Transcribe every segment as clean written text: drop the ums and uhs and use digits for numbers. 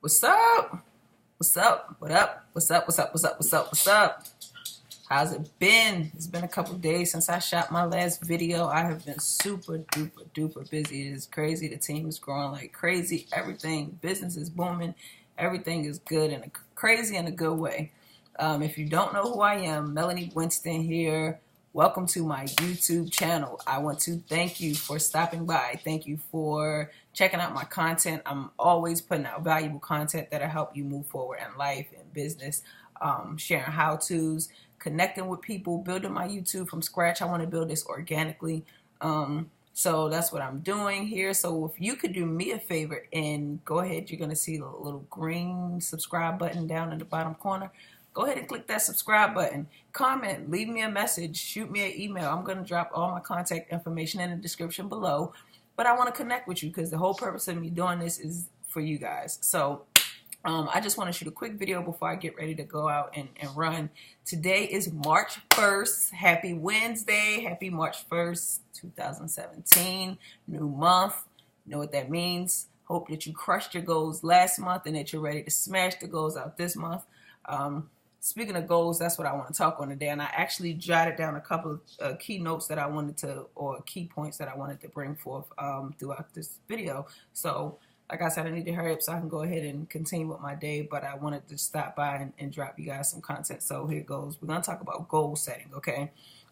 What's up? What's up? What up? What's up? What's up? What's up? What's up? What's up? How's it been? It's been a couple days since I shot my last video. I have been super duper busy. It is crazy. The team is growing like crazy. Everything, business is booming. Everything is good and crazy in a good way. If you don't know who I am, Melanie Winston here. Welcome to my YouTube channel. I want to thank you for stopping by. Thank you for checking out my content. I'm always putting out valuable content that'll help you move forward in life and business, sharing how-tos, connecting with people, building my YouTube from scratch. I want to build this organically. So that's what I'm doing here. So if you could do me a favor and go ahead, you're going to see the little green subscribe button down in the bottom corner. Go ahead and click that subscribe button. Comment, leave me a message, shoot me an email. I'm going to drop all my contact information in the description below. But I want to connect with you because the whole purpose of me doing this is for you guys. So I just want to shoot a quick video before I get ready to go out and run. Today is March 1st. Happy Wednesday. Happy March 1st, 2017. New month. You know what that means. Hope that you crushed your goals last month and that you're ready to smash the goals out this month. Speaking of goals, that's what I want to talk on today. And I actually jotted down a couple of key notes that I wanted to, or key points that I wanted to bring forth throughout this video. So, like I said, I need to hurry up so I can go ahead and continue with my day. But I wanted to stop by and drop you guys some content. So here it goes. We're going to talk about goal setting, okay?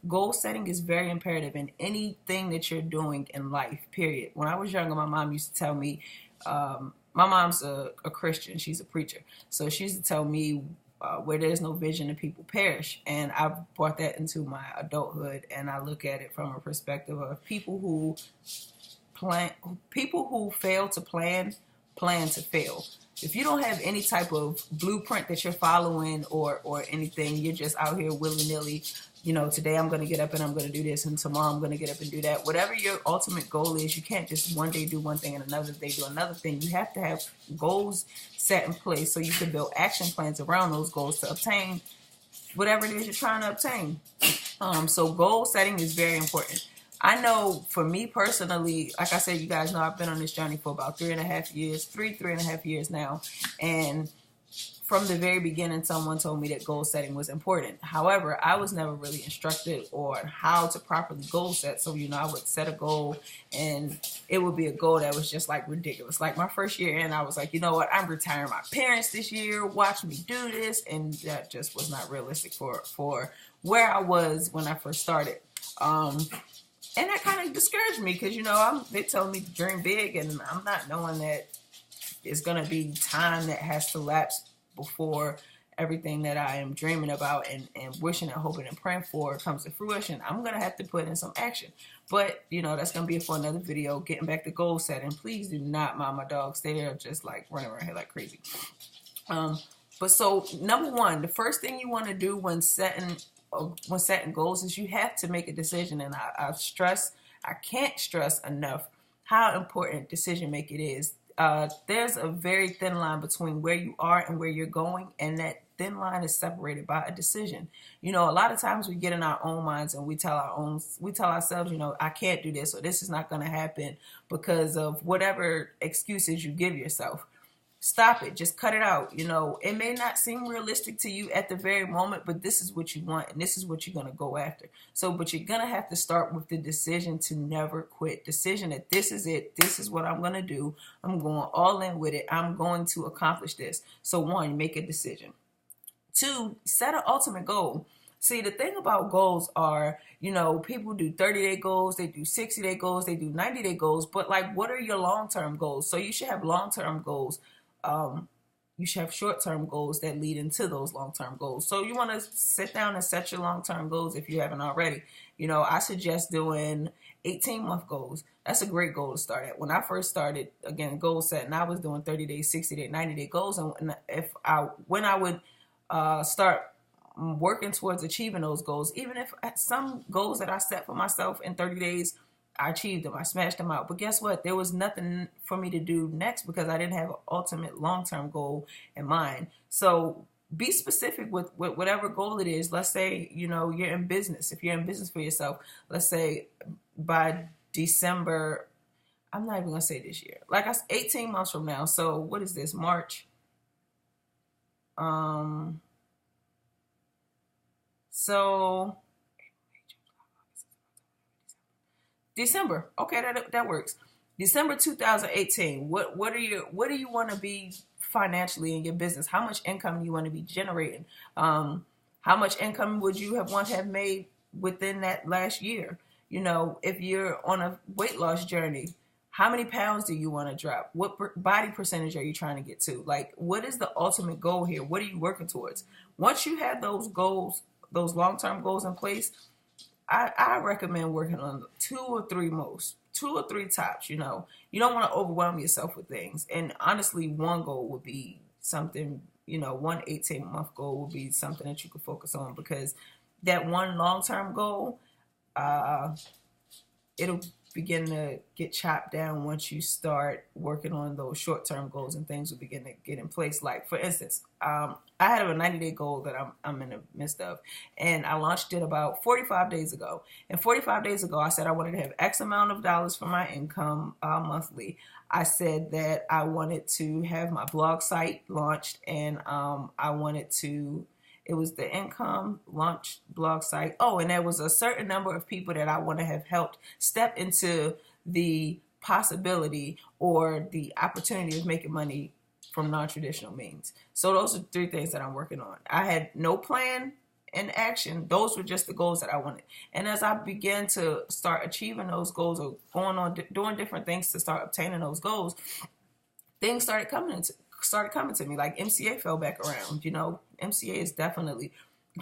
Goal setting is very imperative in anything that you're doing in life, period. When I was younger, my mom used to tell me, my mom's a Christian. She's a preacher. So she used to tell me, where there's no vision, the people perish. And I've brought that into my adulthood, and I look at it from a perspective of people who fail to plan to fail. If you don't have any type of blueprint that you're following or anything, you're just out here willy-nilly. You know, today I'm going to get up and I'm going to do this, and tomorrow I'm going to get up and do that. Whatever your ultimate goal is, you can't just one day do one thing and another day do another thing. You have to have goals set in place so you can build action plans around those goals to obtain whatever it is you're trying to obtain. So goal setting is very important. I know for me personally, like I said, you guys know I've been on this journey for about 3.5 years now. And from the very beginning, someone told me that goal setting was important. However, I was never really instructed on how to properly goal set. So, you know, I would set a goal and it would be a goal that was just like ridiculous. Like my first year in, I was like, you know what, I'm retiring my parents this year. Watch me do this. And that just was not realistic for where I was when I first started. And that kind of discouraged me because, you know, they told me to dream big, and I'm not knowing that it's going to be time that has to lapse before everything that I am dreaming about and wishing and hoping and praying for comes to fruition. I'm going to have to put in some action. But, you know, that's going to be for another video. Getting back to goal setting. Please do not mind my dogs. They're just like running around here like crazy. But so, number one, the first thing you want to do when setting goals is you have to make a decision. And I can't stress enough how important decision making is. There's a very thin line between where you are and where you're going, and that thin line is separated by a decision. You know, a lot of times we get in our own minds and we tell ourselves, you know, I can't do this, or this is not going to happen because of whatever excuses you give yourself. Stop it. Just cut it out. You know, it may not seem realistic to you at the very moment, but this is what you want and this is what you're going to go after. So, but you're going to have to start with the decision to never quit. Decision that this is it. This is what I'm going to do. I'm going all in with it. I'm going to accomplish this. So one, make a decision. Two, set an ultimate goal. See, the thing about goals are, you know, people do 30-day goals, they do 60-day goals, they do 90-day goals, but like, what are your long-term goals? So you should have long-term goals. You should have short-term goals that lead into those long-term goals. So you want to sit down and set your long-term goals if you haven't already. You know, I suggest doing 18-month goals. That's a great goal to start at. When I first started, again, goal setting, I was doing 30-day, 60-day, 90-day goals. And when I would start working towards achieving those goals, even if some goals that I set for myself in 30 days, I achieved them. I smashed them out. But guess what? There was nothing for me to do next because I didn't have an ultimate long-term goal in mind. So be specific with whatever goal it is. Let's say, you know, you're in business. If you're in business for yourself, let's say by December, I'm not even going to say this year. Like 18 months from now. So what is this? March? Um, so December. Okay, that works. December 2018. What do you want to be financially in your business? How much income do you want to be generating? How much income would you have want to have made within that last year? You know, if you're on a weight loss journey, how many pounds do you want to drop? What body percentage are you trying to get to? Like, what is the ultimate goal here? What are you working towards? Once you have those goals, those long-term goals in place, I recommend working on two or three tops. You know, you don't want to overwhelm yourself with things. And honestly, one goal would be something, you know, one 18-month goal would be something that you could focus on, because that one long-term goal, it'll begin to get chopped down once you start working on those short-term goals, and things will begin to get in place. Like, for instance, I have a 90-day goal that I'm in the midst of, and I launched it about 45 days ago. And 45 days ago, I said I wanted to have X amount of dollars for my income monthly. I said that I wanted to have my blog site launched, and I wanted to, it was the income launch blog site. Oh, and there was a certain number of people that I want to have helped step into the possibility or the opportunity of making money from non-traditional means. So those are three things that I'm working on. I had no plan in action. Those were just the goals that I wanted. And as I began to start achieving those goals, or going on doing different things to start obtaining those goals, things started coming to me. Like, MCA fell back around. You know, MCA is definitely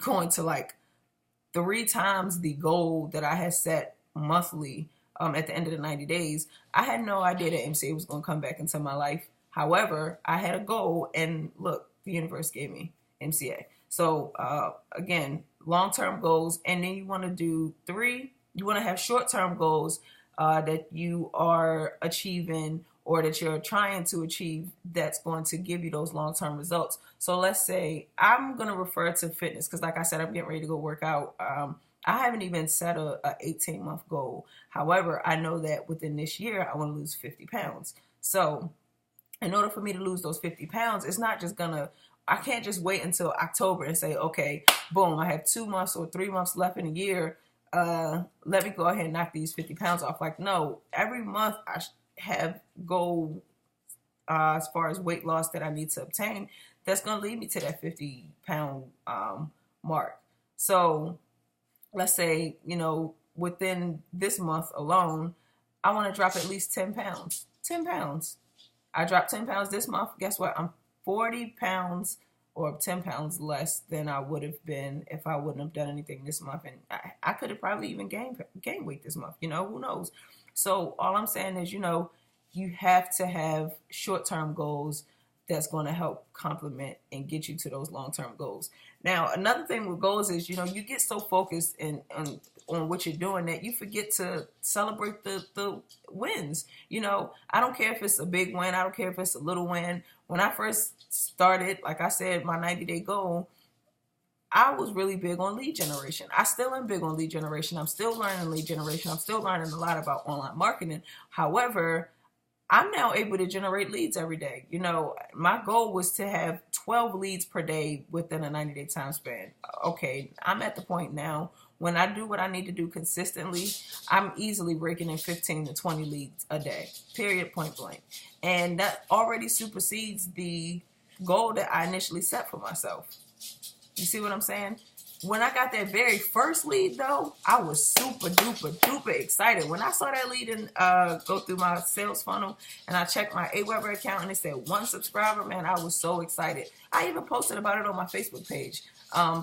going to like 3 times the goal that I had set monthly at the end of the 90 days. I had no idea that MCA was going to come back into my life. However, I had a goal, and look, the universe gave me MCA. So again, long-term goals, and then you want to do 3. You want to have short-term goals that you are achieving, or that you're trying to achieve, that's going to give you those long-term results. So let's say I'm going to refer to fitness, because like I said, I'm getting ready to go work out. I haven't even set a 18-month goal. However, I know that within this year, I want to lose 50 pounds. So in order for me to lose those 50 pounds, it's not just I can't just wait until October and say, okay, boom, I have 2 months or 3 months left in a year. Let me go ahead and knock these 50 pounds off. Like, no, every month I have goal as far as weight loss that I need to obtain, that's going to lead me to that 50 pound mark. So let's say, you know, within this month alone, I want to drop at least 10 pounds. 10 pounds. I dropped 10 pounds this month. Guess what? I'm 40 pounds or 10 pounds less than I would have been if I wouldn't have done anything this month. And I could have probably even gained weight this month. You know, who knows? So all I'm saying is, you know, you have to have short-term goals that's going to help complement and get you to those long-term goals. Now, another thing with goals is, you know, you get so focused on what you're doing that you forget to celebrate the wins. You know, I don't care if it's a big win. I don't care if it's a little win. When I first started, like I said, my 90-day goal, I was really big on lead generation. I still am big on lead generation. I'm still learning lead generation. I'm still learning a lot about online marketing. However, I'm now able to generate leads every day. You know, my goal was to have 12 leads per day within a 90-day time span. Okay, I'm at the point now when I do what I need to do consistently, I'm easily breaking in 15 to 20 leads a day, period, point blank. And that already supersedes the goal that I initially set for myself. You see what I'm saying? When I got that very first lead, though, I was super duper duper excited. When I saw that lead and go through my sales funnel, and I checked my Aweber account and it said 1 subscriber, man, I was so excited. I even posted about it on my Facebook page.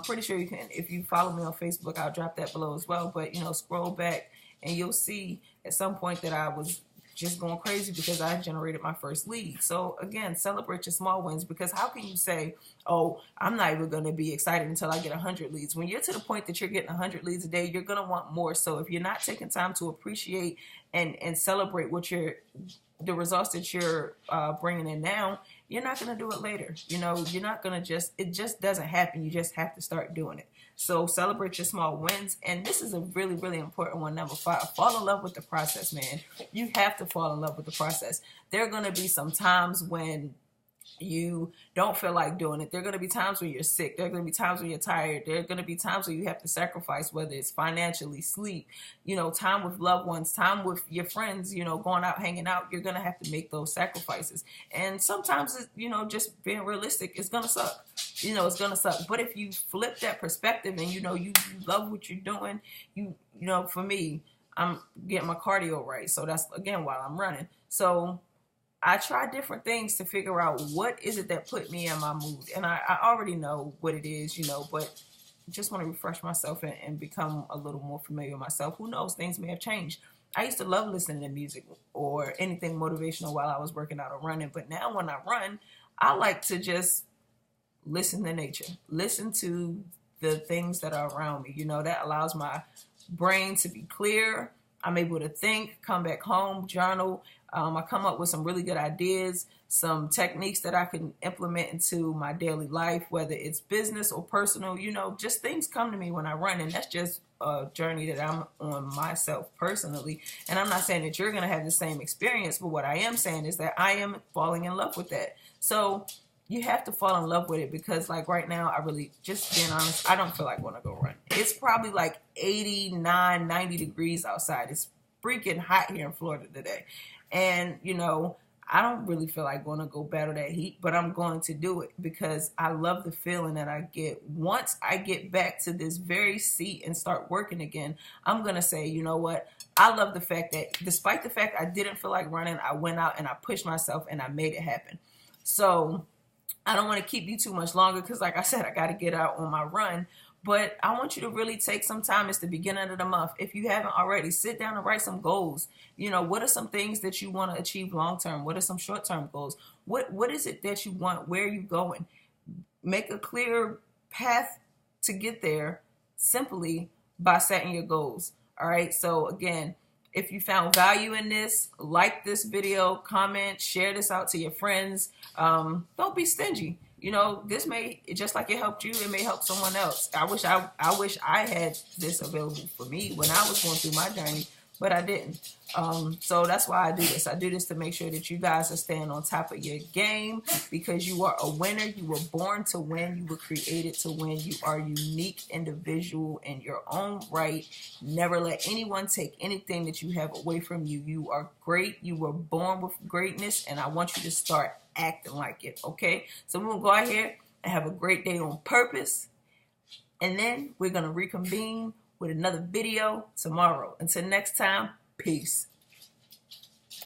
Pretty sure you can, if you follow me on Facebook, I'll drop that below as well. But, you know, scroll back and you'll see at some point that I was just going crazy because I generated my first lead. So again, celebrate your small wins, because how can you say, oh, I'm not even going to be excited until I get 100 leads? When you're to the point that you're getting 100 leads a day, you're going to want more. So if you're not taking time to appreciate and celebrate the results that you're bringing in now, you're not going to do it later. You know, you're not going to it just doesn't happen. You just have to start doing it. So celebrate your small wins. And this is a really, really important one. Number 5, fall in love with the process, man. You have to fall in love with the process. There are going to be some times when you don't feel like doing it. There are going to be times when you're sick. There are going to be times when you're tired. There are going to be times when you have to sacrifice, whether it's financially, sleep, time with loved ones, time with your friends, going out, hanging out. You're going to have to make those sacrifices. And sometimes, just being realistic, it's going to suck. It's going to suck. But if you flip that perspective and, you love what you're doing, for me, I'm getting my cardio right. So that's, again, while I'm running. So I try different things to figure out what is it that put me in my mood. And I already know what it is, but just want to refresh myself and become a little more familiar with myself. Who knows? Things may have changed. I used to love listening to music or anything motivational while I was working out or running. But now when I run, I like to just listen to nature, listen to the things that are around me. That allows my brain to be clear. I'm able to think, come back home, journal. I come up with some really good ideas, some techniques that I can implement into my daily life, whether it's business or personal, just things come to me when I run. And that's just a journey that I'm on myself personally. And I'm not saying that you're going to have the same experience, but what I am saying is that I am falling in love with that. So you have to fall in love with it, because like right now, I really, just being honest, I don't feel like I want to go run. It's probably like 89, 90 degrees outside. It's freaking hot here in Florida today. And, I don't really feel like going to go battle that heat, but I'm going to do it because I love the feeling that I get. Once I get back to this very seat and start working again, I'm going to say, you know what? I love the fact that despite the fact I didn't feel like running, I went out and I pushed myself and I made it happen. So I don't want to keep you too much longer because, like I said, I got to get out on my run. But I want you to really take some time. It's the beginning of the month. If you haven't already, sit down and write some goals. What are some things that you want to achieve long term? What are some short term goals? What is it that you want? Where are you going? Make a clear path to get there simply by setting your goals. All right. So again, if you found value in this, like this video, comment, share this out to your friends. Don't be stingy. This may, just like it helped you, it may help someone else. I wish I had this available for me when I was going through my journey, but I didn't. So that's why I do this. I do this to make sure that you guys are staying on top of your game, because you are a winner. You were born to win. You were created to win. You are a unique individual in your own right. Never let anyone take anything that you have away from you. You are great. You were born with greatness, and I want you to start acting like it. Okay? So we're going to go out here and have a great day on purpose, and then we're going to reconvene with another video tomorrow. Until next time, peace.